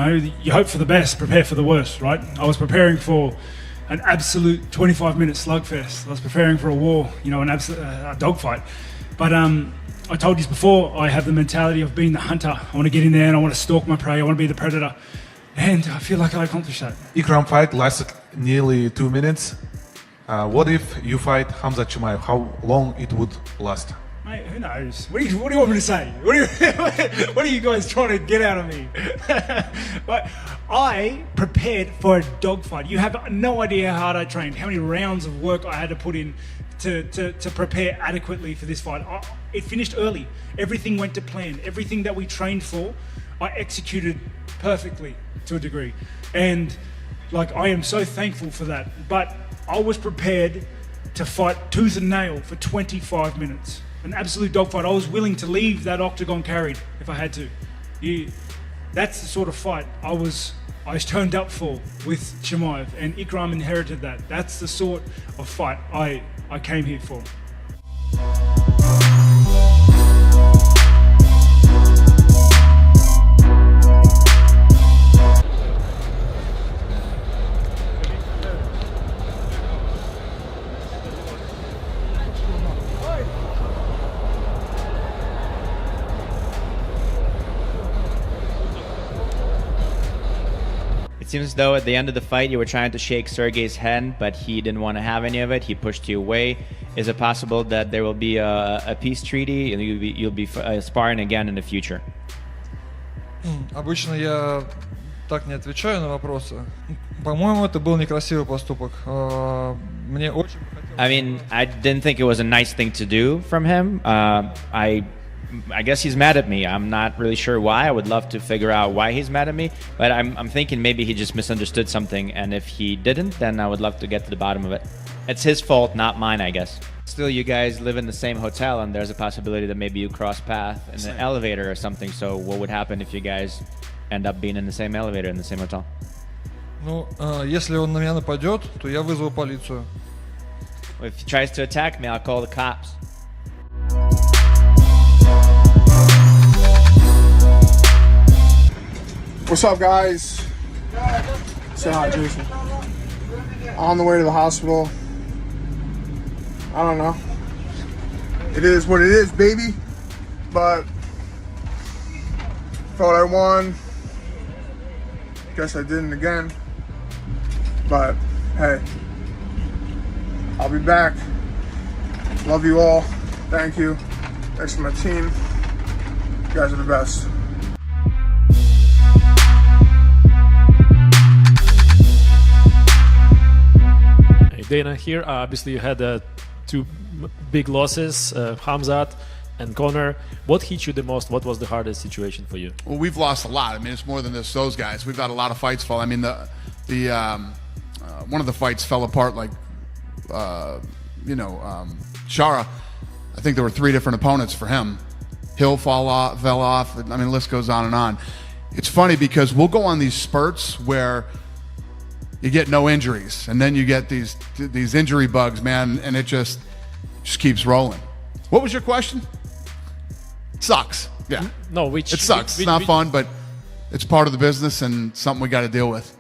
you hope for the best, prepare for the worst, right? I was preparing for an absolute 25-minute slugfest. I was preparing for a war, an absolute dogfight. But I told you before, I have the mentality of being the hunter. I want to get in there and I want to stalk my prey. I want to be the predator. And I feel like I accomplished that. Ikram fight lasted nearly 2 minutes. What if you fight Khamzat Chimaev? How long it would last? Mate, who knows? What do you want me to say? What are you guys trying to get out of me? But I prepared for a dogfight. You have no idea how hard I trained, how many rounds of work I had to put in to prepare adequately for this fight. It finished early. Everything went to plan. Everything that we trained for, I executed perfectly to a degree. And I am so thankful for that. But I was prepared to fight tooth and nail for 25 minutes. An absolute dogfight. I was willing to leave that octagon carried if I had to. That's the sort of fight I turned up for with Chimaev, and Ikram inherited that. That's the sort of fight I came here for. It seems as though at the end of the fight you were trying to shake Sergey's hand, but he didn't want to have any of it. He pushed you away. Is it possible that there will be a peace treaty and you'll be sparring again in the future? Обычно я так не отвечаю на вопросы. По-моему, это был некрасивый поступок. Мне очень хотелось... I mean, I didn't think it was a nice thing to do from him. I guess he's mad at me. I'm not really sure why. I would love to figure out why he's mad at me, but I'm thinking maybe he just misunderstood something, and if he didn't, then I would love to get to the bottom of it. It's his fault, not mine, I guess. Still, you guys live in the same hotel, and there's a possibility that maybe you cross path in an elevator or something. So what would happen if you guys end up being in the same elevator in the same hotel? Ну, если он на меня нападет, то я вызову полицию. If he tries to attack me, I'll call the cops. What's up, guys? Say hi, Jason. On the way to the hospital. I don't know. It is what it is, baby. But thought I won. Guess I didn't again. But hey, I'll be back. Love you all. Thank you. Thanks to my team. You guys are the best. Dana here. Obviously, you had two big losses, Khamzat and Conor. What hit you the most? What was the hardest situation for you? Well, we've lost a lot. I mean, it's more than just those guys. We've had a lot of fights fall. I mean, one of the fights fell apart like, Shara. I think there were 3 different opponents for him. Hill fell off. I mean, the list goes on and on. It's funny because we'll go on these spurts where you get no injuries, and then you get these injury bugs, man, and it just keeps rolling. What was your question? Sucks. Yeah. No, it sucks. It's not fun, but it's part of the business and something we got to deal with.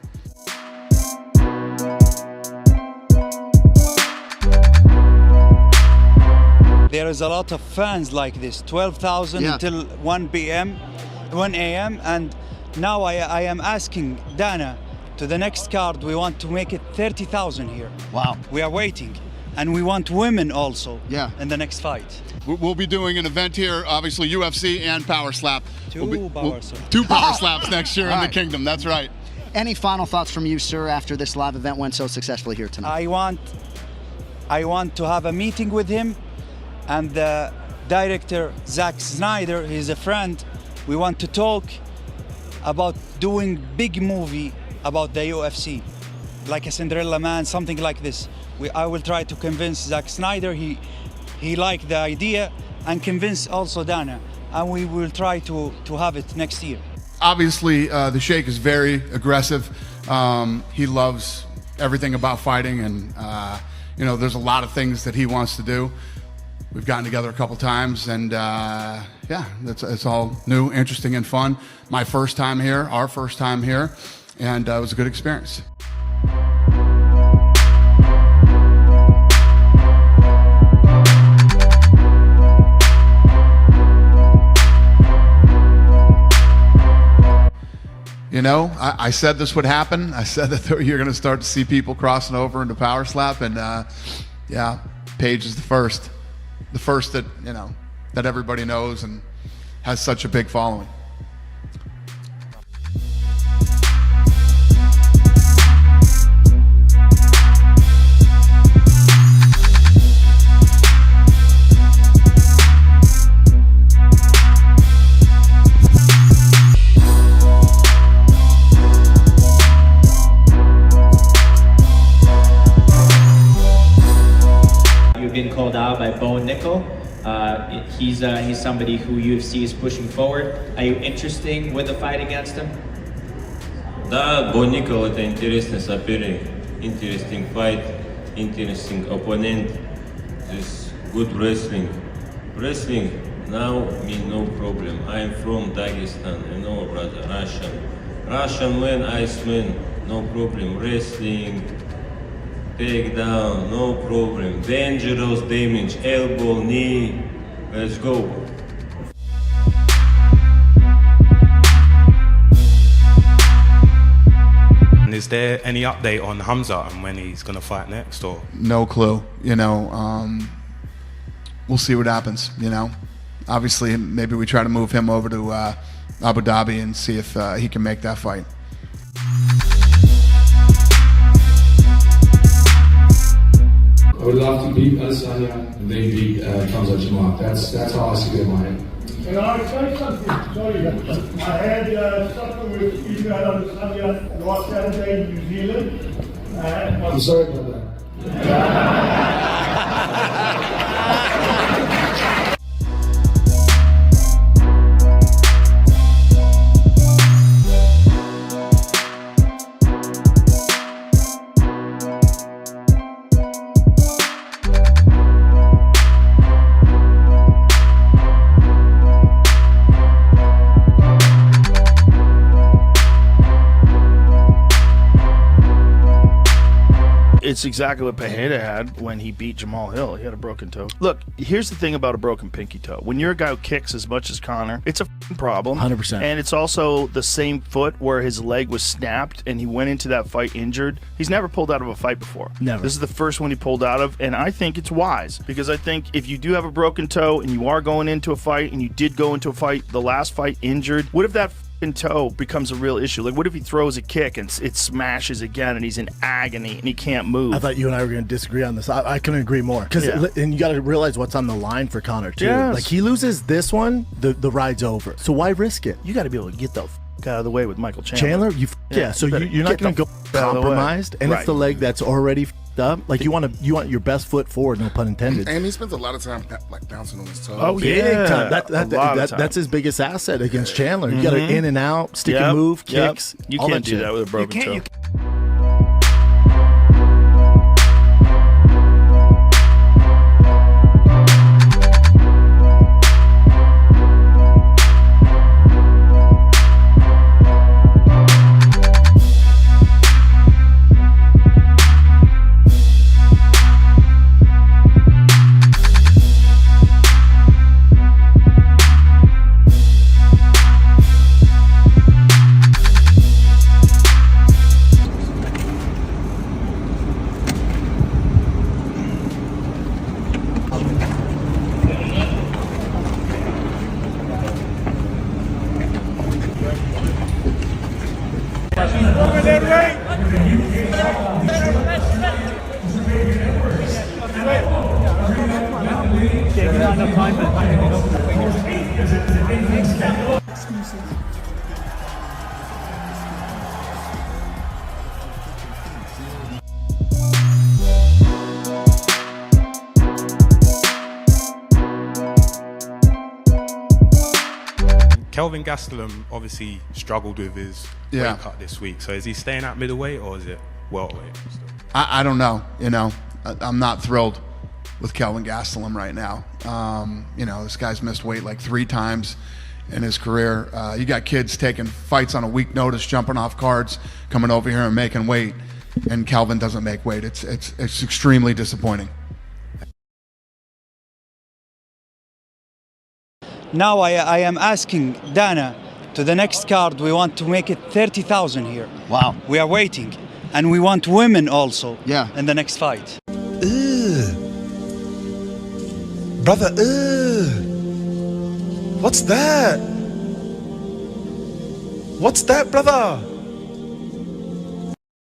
There is a lot of fans like this, 12,000 until 1 a.m. And now I am asking Dana, to the next card, we want to make it 30,000 here. Wow. We are waiting. And we want women also in the next fight. We'll be doing an event here, obviously UFC and Power Slap. Two Power Slaps next year in the Kingdom, that's right. Any final thoughts from you, sir, after this live event went so successfully here tonight? I want to have a meeting with him and the director, Zack Snyder, he's a friend. We want to talk about doing big movie about the UFC, like a Cinderella Man, something like this. I will try to convince Zack Snyder, he liked the idea, and convince also Dana, and we will try to have it next year. Obviously, the Sheikh is very aggressive. He loves everything about fighting, and there's a lot of things that he wants to do. We've gotten together a couple times, and yeah, it's all new, interesting, and fun. My first time here, our first time here, and it was a good experience. You know, I said this would happen. I said that you're going to start to see people crossing over into Power Slap, and yeah, Paige is the first that, you know, that everybody knows and has such a big following. Been called out by Bo Nickel. He's somebody who UFC is pushing forward. Are you interested with the fight against him? Да, Bo Nickel это интересный соперник, interesting fight, interesting opponent. This good wrestling. Wrestling now me no problem. I'm from Dagestan, you know, brother, Russian man, Iceman, no problem. Wrestling. Take down, no problem. Dangerous damage, elbow, knee. Let's go. And is there any update on Hamza and when he's going to fight next, or? No clue. You know, we'll see what happens. You know, obviously, maybe we try to move him over to Abu Dhabi and see if he can make that fight. I would love to beat Adesanya and then beat Khamzat Chimaev. That's how I see it in my head. Can I say something? Sorry, I had something with Israel Adesanya last Saturday in New Zealand. I'm sorry about that. It's exactly what Pereira had when he beat Jamal Hill. He had a broken toe. Look, here's the thing about a broken pinky toe. When you're a guy who kicks as much as Conor, it's a problem. 100%. And it's also the same foot where his leg was snapped and he went into that fight injured. He's never pulled out of a fight before. Never. This is the first one he pulled out of, and I think it's wise because I think if you do have a broken toe and you are going into a fight and you did go into a fight, the last fight injured, what if that toe becomes a real issue? Like, what if he throws a kick and it smashes again and he's in agony and he can't move? I thought you and I were going to disagree on this. I couldn't agree more. And you got to realize what's on the line for Conor, too. Yes. Like, he loses this one, the ride's over. So why risk it? You got to be able to get the out of the way with Michael Chandler. So you're not going to go compromised, and it's the leg that's already up. Like, you want your best foot forward, no pun intended. And he spends a lot of time like bouncing on his toes. Oh yeah, that's his biggest asset against Chandler. You got to in and out, stick and move, kicks. You can't do that with a broken toe. Kelvin Gastelum obviously struggled with his weight cut this week. So is he staying at middleweight or is it welterweight? I don't know. You know, I'm not thrilled with Kelvin Gastelum right now. You know, this guy's missed weight like 3 times in his career. You got kids taking fights on a week notice, jumping off cards, coming over here and making weight, and Kelvin doesn't make weight. It's extremely disappointing. Now I am asking Dana to the next card. We want to make it 30,000 here. Wow. We are waiting. And we want women also in the next fight. Brother, what's that? What's that, brother?